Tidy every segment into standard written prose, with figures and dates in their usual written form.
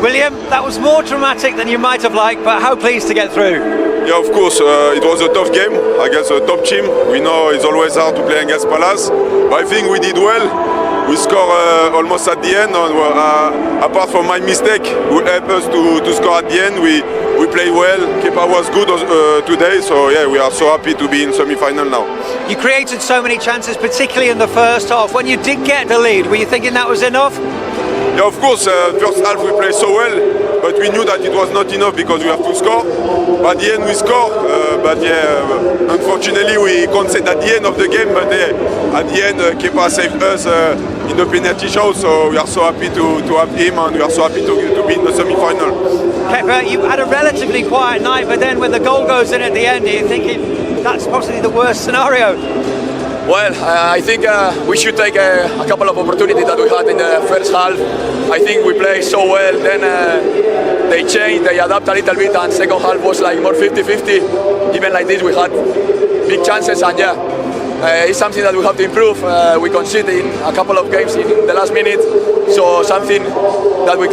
William, that was more dramatic than you might have liked, but how pleased to get through? Yeah, of course, it was a tough game against a top team. We know it's always hard to play against Palace, but I think we did well. We scored almost at the end, and apart from my mistake, who helped us to score at the end, we played well. Kepa was good today, so yeah, we are so happy to be in semi-final now. You created so many chances, particularly in the first half. When you did get the lead, were you thinking that was enough? Yeah, of course, first half we played so well, but we knew that it was not enough because we have to score. At the end we score, but yeah, unfortunately we conceded at the end of the game, but at the end Kepa saved us in the penalty show, so we are so happy to have him, and we are so happy to be in the semi-final. Kepa, you had a relatively quiet night, but then when the goal goes in at the end, are you thinking that's possibly the worst scenario? Well, I think we should take a couple of opportunities that we had in the first half. I think we played so well, then they changed, they adapt a little bit, and second half was like more 50-50. Even like this we had big chances, and yeah, it's something that we have to improve. We conceded in a couple of games in the last minute, so something that we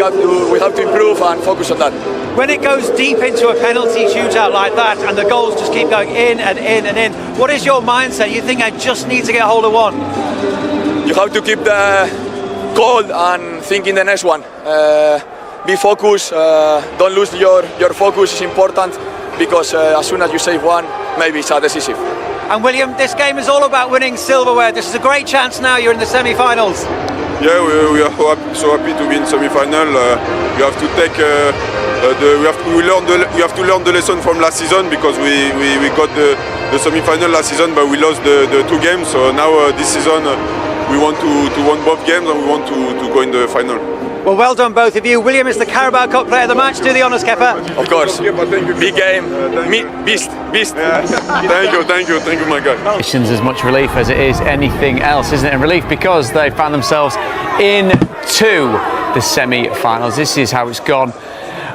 have to improve and focus on that. When it goes deep into a penalty shootout like that and the goals just keep going in and in and in, what is your mindset? You think I just need to get hold of one? You have to keep the cold and think in the next one. Be focused, don't lose your focus, is important, because as soon as you save one, maybe it's decisive. And William, this game is all about winning silverware. This is a great chance now, you're in the semi-finals. Yeah, we are so happy to be in semi-final. You have to take you have to learn the lesson from last season, because we got the semi-final last season, but we lost the two games. So now this season we want to win both games, and we want to go in the final. Well done both of you. William is the Carabao Cup player of the match. Do the honours, Kepa. Of course. Big game. Beast. Yeah. Thank you, my guy. It's as much relief as it is anything else, isn't it? And relief because they found themselves into the semi-finals. This is how it's gone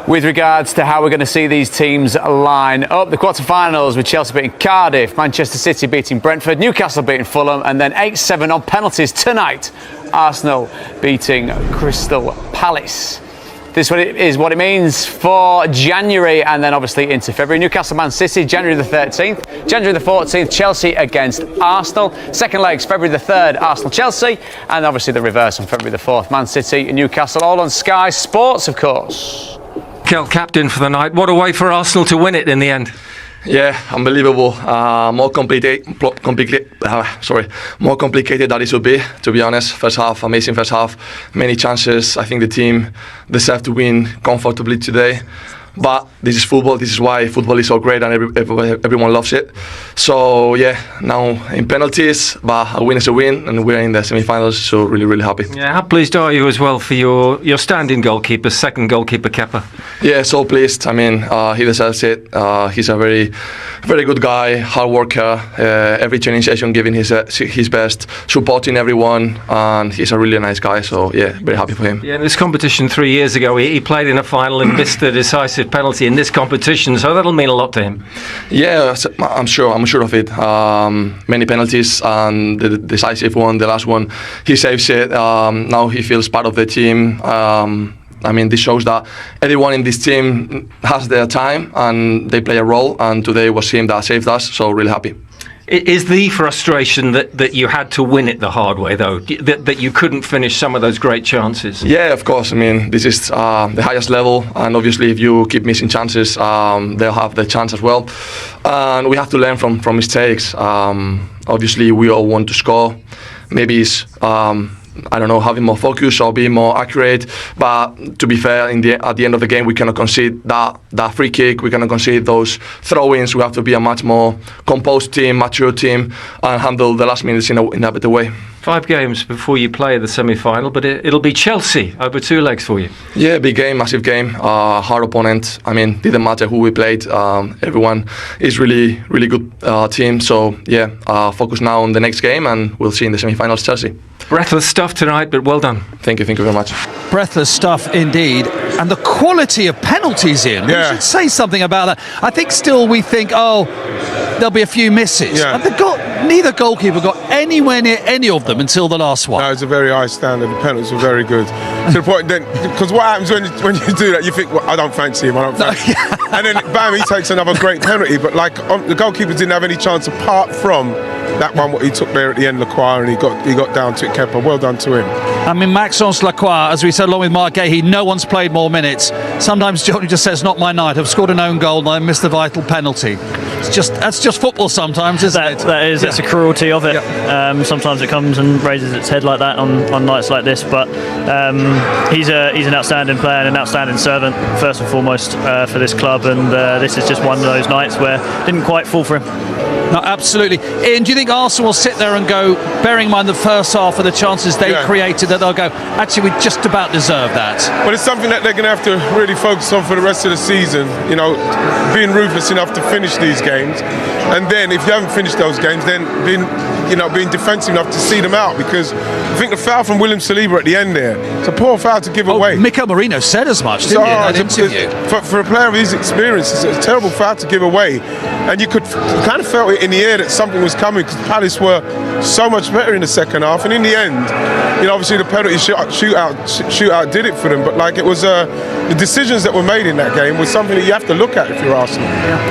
with regards to how we're going to see these teams line up. The quarter-finals with Chelsea beating Cardiff, Manchester City beating Brentford, Newcastle beating Fulham, and then 8-7 on penalties tonight. Arsenal beating Crystal Palace. This is what it means for January, and then obviously into February. Newcastle Man City, January the 13th. January the 14th, Chelsea against Arsenal. Second legs, February the 3rd, Arsenal-Chelsea. And obviously the reverse on February the 4th, Man City, Newcastle, all on Sky Sports, of course. Kel, captain for the night. What a way for Arsenal to win it in the end. Yeah, unbelievable. More complicated than it should be, to be honest. First half, amazing first half. Many chances. I think the team deserved to win comfortably today. But this is football. This is why football is so great, and everyone loves it. So yeah, now in penalties, but a win is a win, and we're in the semi-finals. So really happy. Yeah, how pleased are you as well for your standing goalkeeper, second goalkeeper, Kepa? Yeah, so pleased. I mean, he deserves it. He's a very good guy, hard worker. Every training session giving his best, supporting everyone, and he's a really nice guy. So yeah, very happy for him. Yeah, in this competition 3 years ago, he played in a final and missed the decisive penalty in this competition, so that'll mean a lot to him. Yeah, I'm sure of it. Many penalties, and the decisive one, the last one, he saves it. Now he feels part of the team. I mean, this shows that everyone in this team has their time and they play a role, and today it was him that saved us, so really happy. Is the frustration that you had to win it the hard way, though, that you couldn't finish some of those great chances? Yeah, of course. I mean, this is the highest level, and obviously if you keep missing chances, they'll have the chance as well. And we have to learn from mistakes. Obviously, we all want to score. Maybe it's having more focus or being more accurate. But to be fair, at the end of the game, we cannot concede that free kick. We cannot concede those throw-ins. We have to be a much more composed team, mature team, and handle the last minutes in a better way. 5 games before you play the semi-final, but it'll be Chelsea over 2 legs for you. Yeah, big game, massive game, hard opponent. I mean, didn't matter who we played. Everyone is really good team. So yeah, focus now on the next game, and we'll see in the semi-finals Chelsea. Breathless stuff tonight, but well done. Thank you very much. Breathless stuff indeed, and the quality of penalties in. We should say something about that. I think still we think, there'll be a few misses. Yeah. And neither goalkeeper got anywhere near any of them until the last one. No, it's a very high standard. The penalties were very good. To the point then, because what happens when you do that, you think, well, I don't fancy him, I don't fancy him. And then, bam, he takes another great penalty. But like, the goalkeeper didn't have any chance apart from that one what he took there at the end, Lacroix, and he got down to it, Kepa. Well done to him. I mean, Maxence Lacroix, as we said, along with Marc Guéhi, no one's played more minutes. Sometimes Johnny just says, not my night. I've scored an own goal and I missed the vital penalty. That's just football sometimes, isn't it? That's a cruelty of it. Yeah. Sometimes it comes and raises its head like that on nights like this, but he's an outstanding player and an outstanding servant, first and foremost, for this club, and this is just one of those nights where it didn't quite fall for him. No, absolutely. Ian, do you think Arsenal will sit there and go, bearing in mind the first half of the chances they created, that they'll go, actually, we just about deserve that? Well, it's something that they're going to have to really focus on for the rest of the season, you know, being ruthless enough to finish these games. And then, if you haven't finished those games, then being defensive enough to see them out, because I think the foul from William Saliba at the end there, it's a poor foul to give away. Mikel Merino said as much, didn't he, in that interview? For a player of his experience, it's a terrible foul to give away. And you kind of felt it in the air that something was coming, because Palace were so much better in the second half. And in the end, obviously the penalty shootout did it for them. But like, it was the decisions that were made in that game was something that you have to look at if you're Arsenal.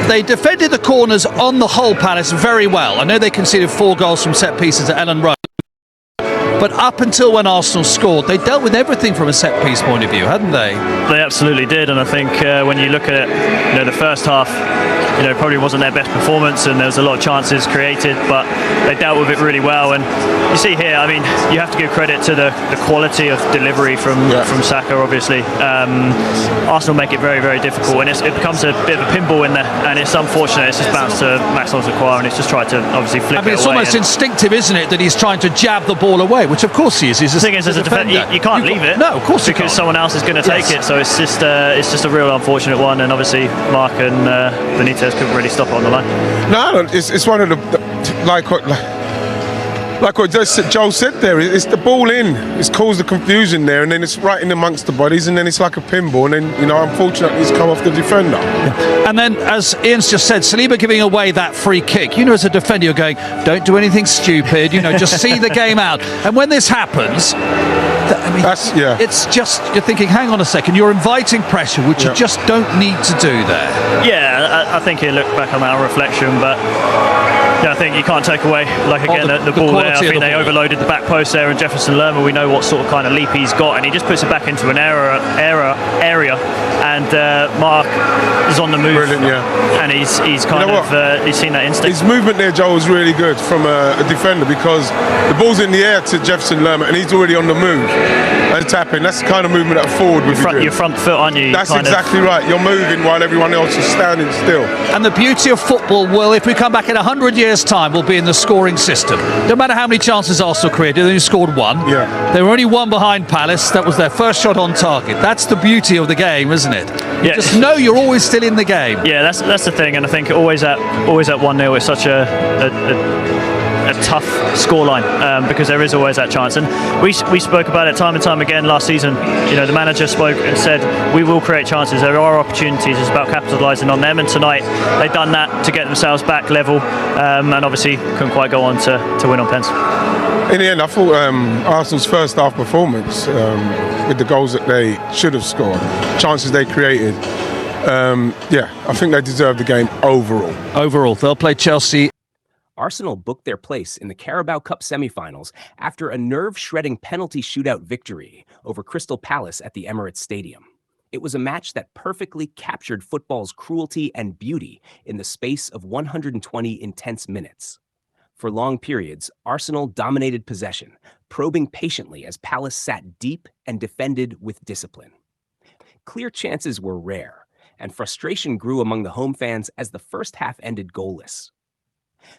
They defended the corners on the whole, Palace, very well. I know they conceded 4 goals from set pieces at Ellen Road. But up until when Arsenal scored, they dealt with everything from a set-piece point of view, hadn't they? They absolutely did, and I think when you look at it, the first half, probably wasn't their best performance, and there was a lot of chances created, but they dealt with it really well. And you see here, I mean, you have to give credit to the quality of delivery from Saka, obviously. Arsenal make it very, very difficult, and it becomes a bit of a pinball in there, and it's unfortunate. It's just bounced to Maxence Lacroix, and he's just tried to obviously flip it away. It's almost instinctive, isn't it, that he's trying to jab the ball away, which of course he is. The thing is, as a defender, you can't leave it. No, of course you can't. Because someone else is going to take it. So it's just a real unfortunate one. And obviously, Mark and Benitez couldn't really stop it on the line. No, it's one of the like what Joel said there. It's the ball in. It's caused the confusion there, and then it's right in amongst the bodies, and then it's like a pinball, and then unfortunately it's come off the defender. And then, as Ian's just said, Saliba giving away that free kick. As a defender, you're going, don't do anything stupid. Just see the game out. And when this happens, it's just, you're thinking, hang on a second, you're inviting pressure, which you just don't need to do there. Yeah, I think he'll look back on our reflection, but I think you can't take away, the ball there. I think they overloaded the back post there, and Jefferson Lerma, we know what sort of kind of leap he's got, and he just puts it back into an area, and Mark is on the move. Brilliant, yeah. And he's he's seen that instinct. His movement there, Joel, was really good from a defender, because the ball's in the air to Jefferson Lerma, and he's already on the move. And tapping, that's the kind of movement that a forward would be doing. Your front foot, aren't you? That's exactly right. You're moving while everyone else is standing still. And the beauty of football will, if we come back in 100 years' time, will be in the scoring system. No matter how many chances Arsenal created, they only scored 1. Yeah. They were only 1 behind Palace. That was their first shot on target. That's the beauty of the game, isn't it? You just know you're always still in the game. Yeah, that's the thing, and I think always at 1-0 is such a tough scoreline, because there is always that chance, and we spoke about it time and time again last season. The manager spoke and said we will create chances, there are opportunities, it's about capitalising on them, and tonight they've done that to get themselves back level, and obviously couldn't quite go on to win on pens. In the end, I thought Arsenal's first half performance, with the goals that they should have scored, chances they created, I think they deserved the game overall. They'll play Chelsea. Arsenal booked their place in the Carabao Cup semi-finals after a nerve-shredding penalty shootout victory over Crystal Palace at the Emirates Stadium. It was a match that perfectly captured football's cruelty and beauty in the space of 120 intense minutes. For long periods, Arsenal dominated possession, probing patiently as Palace sat deep and defended with discipline. Clear chances were rare, and frustration grew among the home fans as the first half ended goalless.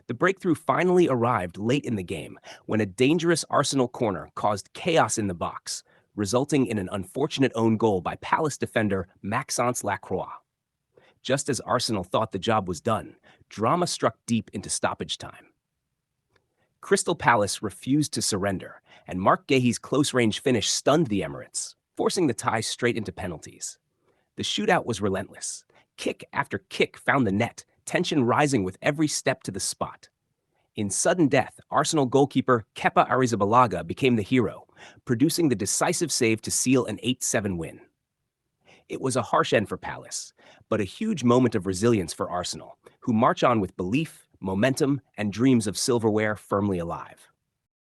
The breakthrough finally arrived late in the game when a dangerous Arsenal corner caused chaos in the box, resulting in an unfortunate own goal by Palace defender Maxence Lacroix. Just as Arsenal thought the job was done, drama struck deep into stoppage time. Crystal Palace refused to surrender, and Marc Guéhi's close-range finish stunned the Emirates, forcing the tie straight into penalties. The shootout was relentless. Kick after kick found the net, tension rising with every step to the spot. In sudden death, Arsenal goalkeeper Kepa Arrizabalaga became the hero, producing the decisive save to seal an 8-7 win. It was a harsh end for Palace, but a huge moment of resilience for Arsenal, who march on with belief, momentum, and dreams of silverware firmly alive.